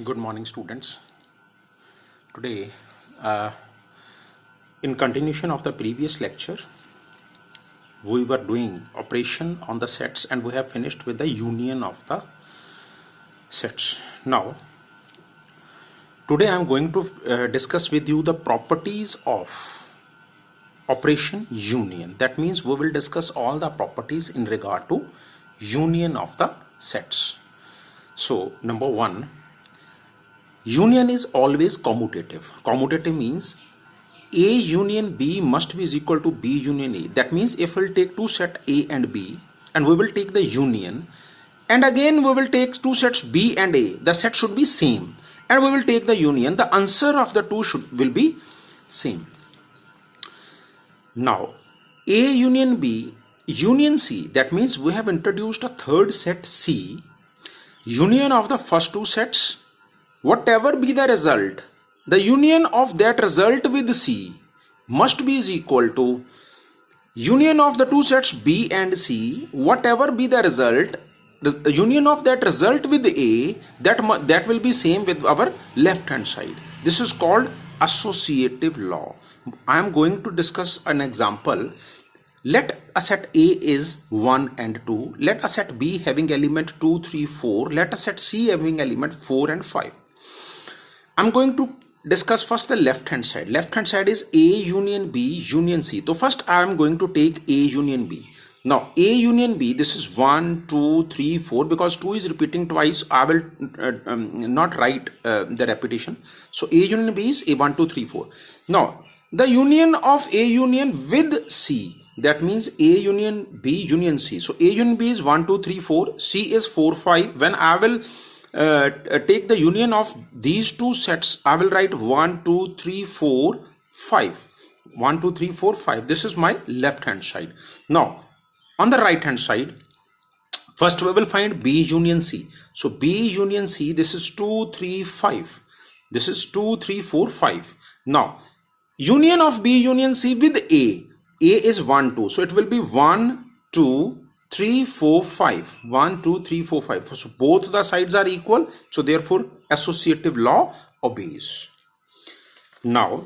Good morning, students. Today, in continuation of the previous lecture, we were doing operation on the sets and we have finished with the union of the sets. Now, today I am going to discuss with you the properties of operation union. That means we will discuss all the properties in regard to union of the sets. So, number one, union is always commutative. Commutative means A union B must be is equal to B union A. That means if we'll take two sets A and B and we will take the union and again we will take two sets B and A, the set should be same, and we will take the union, the answer of the two will be same. Now A union B union C, that means we have introduced a third set C, union of the first two sets, whatever be the result, the union of that result with C must be is equal to union of the two sets B and C, whatever be the result, the union of that result with A, that will be same with our left hand side. This is called associative law. I am going to discuss an example. Let a set A is 1 and 2. Let a set B having element 2, 3, 4. Let a set C having element 4 and 5. I'm going to discuss first the left hand side. Left hand side is A union B union C. So first I am going to take A union B. Now A union B, this is 1, 2, 3, 4. Because 2 is repeating twice, I will not write the repetition. So A union B is A 1, 2, 3, 4. Now the union of A union with C, that means A union B union C. So A union B is 1, 2, 3, 4. C is 4, 5. When I will take the union of these two sets, I will write 1, 2, 3, 4, 5. 1, 2, 3, 4, 5. This is my left hand side. Now, on the right hand side, first we will find B union C. So, B union C, this is 2, 3, 5. This is 2, 3, 4, 5. Now, union of B union C with A. A is 1, 2. So, it will be 1, 2, 3, 4, 5. 1, 2, 3, 4, 5. So both the sides are equal. So therefore associative law obeys. Now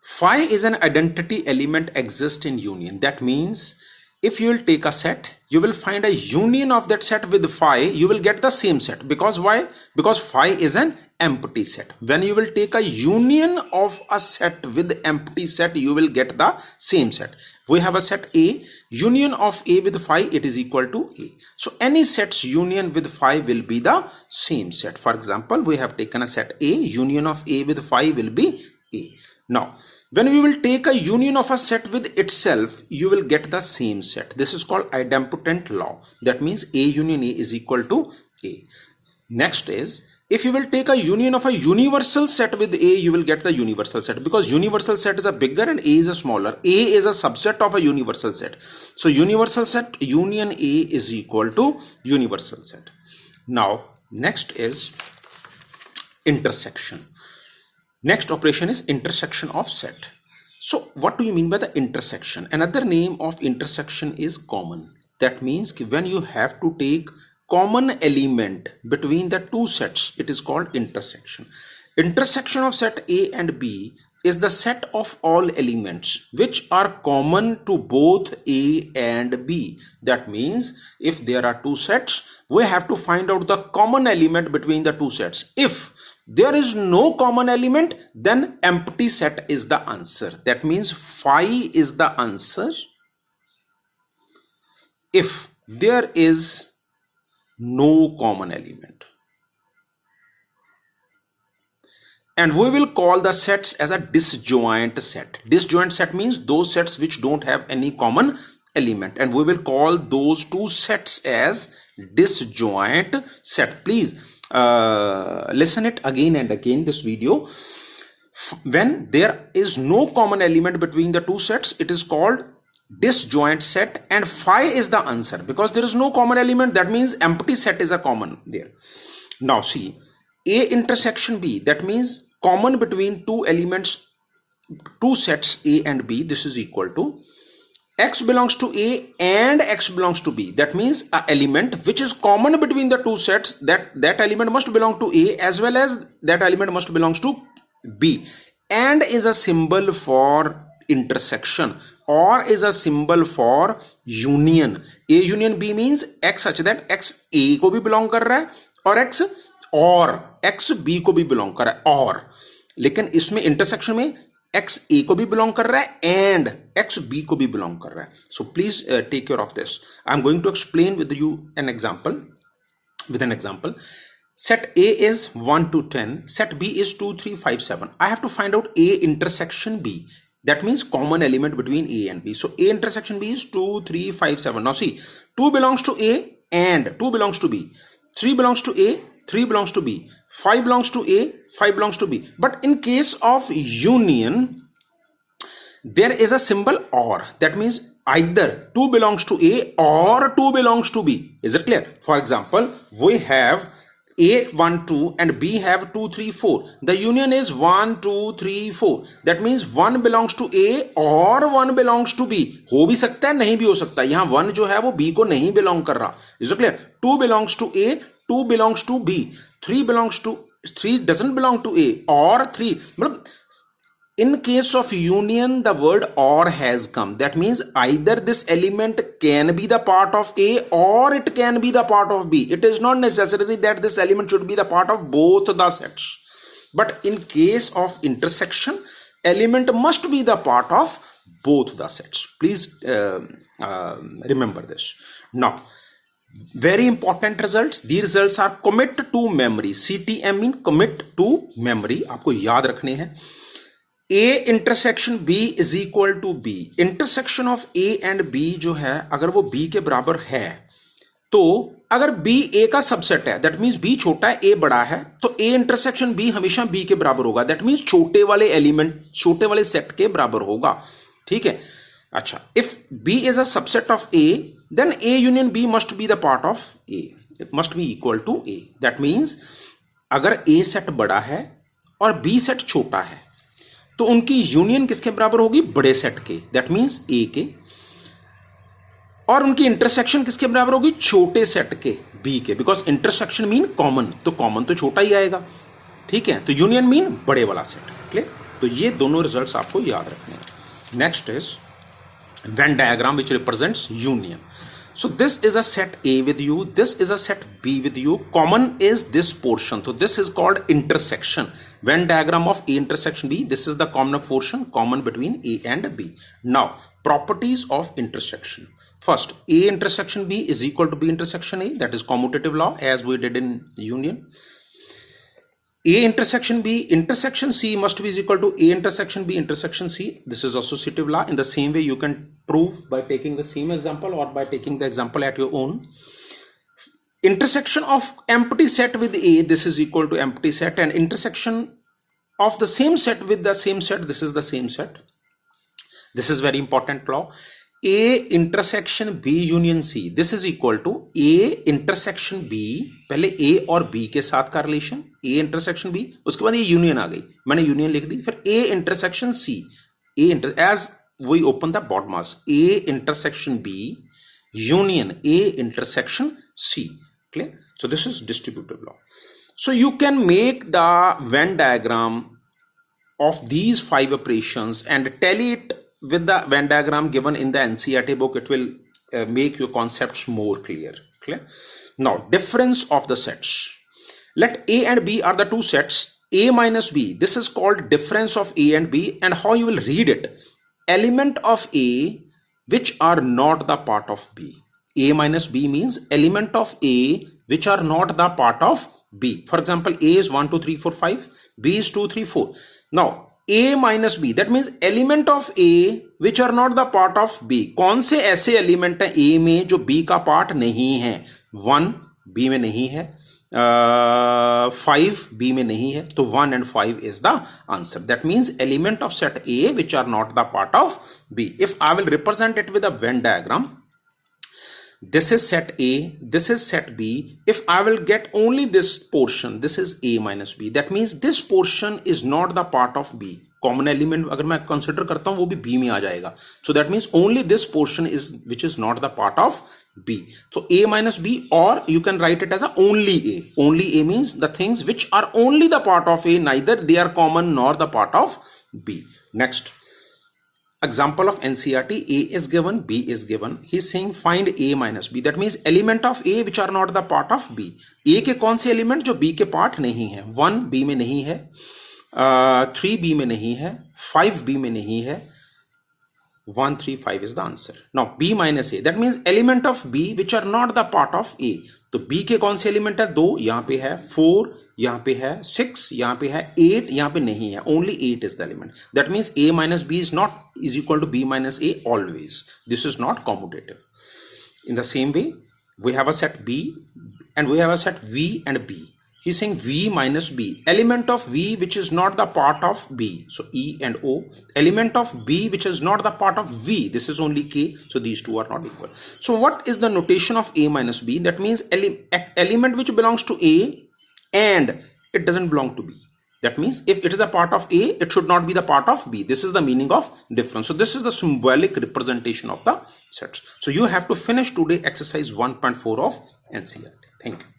phi is an identity element exists in union. That means if you will take a set, you will find a union of that set with phi, you will get the same set. Because why? Because phi is an empty set. When you will take a union of a set with empty set, you will get the same set. We have a set A, union of A with phi, it is equal to A. So any set's union with phi will be the same set. For example, we have taken a set A, union of A with phi will be A. Now, when we will take a union of a set with itself, you will get the same set. This is called idempotent law. That means A union A is equal to A. Next is, if you will take a union of a universal set with A, you will get the universal set, because universal set is a bigger and A is a smaller. A is a subset of a universal set. So universal set union A is equal to universal set. Now next is intersection. Next operation is intersection of set. So what do you mean by the intersection? Another name of intersection is common. That means when you have to take common element between the two sets, it is called intersection. Intersection of set A and B is the set of all elements which are common to both A and B. That means if there are two sets, we have to find out the common element between the two sets. If there is no common element, then empty set is the answer. That means phi is the answer if there is no common element. And we will call the sets as a disjoint set. Disjoint set means those sets which don't have any common element, and we will call those two sets as disjoint set. Please listen it again and again, this video. When there is no common element between the two sets, it is called disjoint set, and phi is the answer because there is no common element. That means empty set is a common there. Now see, A intersection B, that means common between two elements, two sets A and B, this is equal to x belongs to A and x belongs to B. That means a element which is common between the two sets, that element must belong to A as well as that element must belongs to B, and is a symbol for intersection or is a symbol for union. A union B means x such that x A को भी belong कर रहा है और x B को भी belong कर रहा है, और लेकिन इसमें इंटरसेक्शन में एक्स ए को भी बिलोंग कर रहा है एंड एक्स बी को भी बिलोंग कर रहा है. So please take care of this. I am going to explain with you an example. With an example, set A is 1 to 10, set B is 2 3 5 7. I have to find out A intersection B. That means common element between A and B. So A intersection B is 2 3 5 7. Now see, 2 belongs to A and 2 belongs to B. 3 belongs to A, 3 belongs to B. 5 belongs to A, 5 belongs to B. But in case of union, there is a symbol OR. That means either 2 belongs to A or 2 belongs to B. Is it clear? For example, we have A 1 2 and B have 2 3 4. The union is 1 2 3 4. That means 1 belongs to A or 1 belongs to B. हो भी सकता है, नहीं भी हो सकता है. यहाँ 1 जो है वो B को नहीं belong कर रहा. Is it clear? 2 belongs to A, 2 belongs to B, 3 doesn't belong to A, or 3 मतलब in case of union the word or has come. That means either this element can be the part of A or it can be the part of B. It is not necessary that this element should be the part of both the sets, but in case of intersection, element must be the part of both the sets. Please remember this. Now very important results. These results are commit to memory. CTM mean commit to memory. आपको याद रखने हैं. A intersection B is equal to B. Intersection of A and B जो है अगर वो B के बराबर है, तो अगर B A का सबसेट है, दैट मीन्स B छोटा है A बड़ा है, तो A इंटरसेक्शन B हमेशा B के बराबर होगा. दैट मीन्स छोटे वाले एलिमेंट छोटे वाले सेट के बराबर होगा. ठीक है. अच्छा, if B is a subset of A, then A union B must be the part of A. It must be equal to A. That means अगर A सेट बड़ा है और B सेट छोटा है, तो उनकी यूनियन किसके बराबर होगी? बड़े सेट के, दैट मीन्स A के, और उनकी इंटरसेक्शन किसके बराबर होगी? छोटे सेट के B के, बिकॉज इंटरसेक्शन मीन कॉमन, तो कॉमन तो छोटा ही आएगा. ठीक है, तो यूनियन मीन बड़े वाला सेट. क्लियर? तो ये दोनों रिजल्ट्स आपको याद रखने हैं. Next is Venn diagram which represents union. So this is a set A with you, this is a set B with you, common is this portion, so this is called intersection. Venn diagram of A intersection B, this is the common portion common between A and B. Now properties of intersection. First, A intersection B is equal to B intersection A, that is commutative law as we did in union. A intersection B intersection C must be is equal to A intersection B intersection C. This is associative law. In the same way you can prove by taking the same example or by taking the example at your own. Intersection of empty set with A, this is equal to empty set, and intersection of the same set with the same set, this is the same set. This is very important law. A intersection B union C, this is equal to A intersection B. पहले A और B के साथ का relation, A intersection B, उसके बाद ये union आ गई, मैंने यूनियन लिख दी. फिर A intersection C, as we open the BODMAS, A intersection B union A intersection C. Clear? So this is distributive law. So you can make the Venn diagram of these 5 operations and tally it with the Venn diagram given in the NCERT book. It will make your concepts more clear. Clear? Now difference of the sets. Let A and B are the two sets, A minus B. This is called difference of A and B, and how you will read it: element of A which are not the part of B. A minus B means element of A which are not the part of B. For example, A is 1 2 3 4 5, B is 2 3 4. Now A minus B, that means element of A which are not the part of B. कौन से ऐसे element है A में जो B का part नहीं है? 1 B में नहीं है, 5 B में नहीं है, तो 1 and 5 is the answer. That means element of set A which are not the part of B. If I will represent it with a Venn diagram, this is set A, this is set B. If I will get only this portion, this is A minus B. That means this portion is not the part of B. Common element अगर मैं consider करता हूं वो भी B में आ जाएगा. So that means only this portion is which is not the part of B. So A minus B, or you can write it as a only A. Only A means the things which are only the part of A, neither they are common nor the part of B. Next example of NCERT, A is given, B is given. He's saying find A minus B. That means element of A which are not the part of B. A के कौन से element जो B के part नहीं है? 1 B में नहीं है, 3 B में नहीं है, 5 B में नहीं है. 1, 3, 5 is the answer. Now B minus A, that means element of B which are not the part of A. तो B के कौन से एलिमेंट है? 2 यहां पे है, 4 यहां पे है, 6 यहां पे है, 8 यहां पे नहीं है. Only 8 is the element. That means A minus B is equal to B minus A always. This is not commutative. In the same way, we have a set B and we have a set V and B. He's saying V minus B, element of V which is not the part of B, so E and O, element of B which is not the part of V, this is only K, so these two are not equal. So what is the notation of A minus B? That means element which belongs to A and it doesn't belong to B. That means if it is a part of A, it should not be the part of B. This is the meaning of difference. So this is the symbolic representation of the sets. So you have to finish today exercise 1.4 of NCERT. Thank you.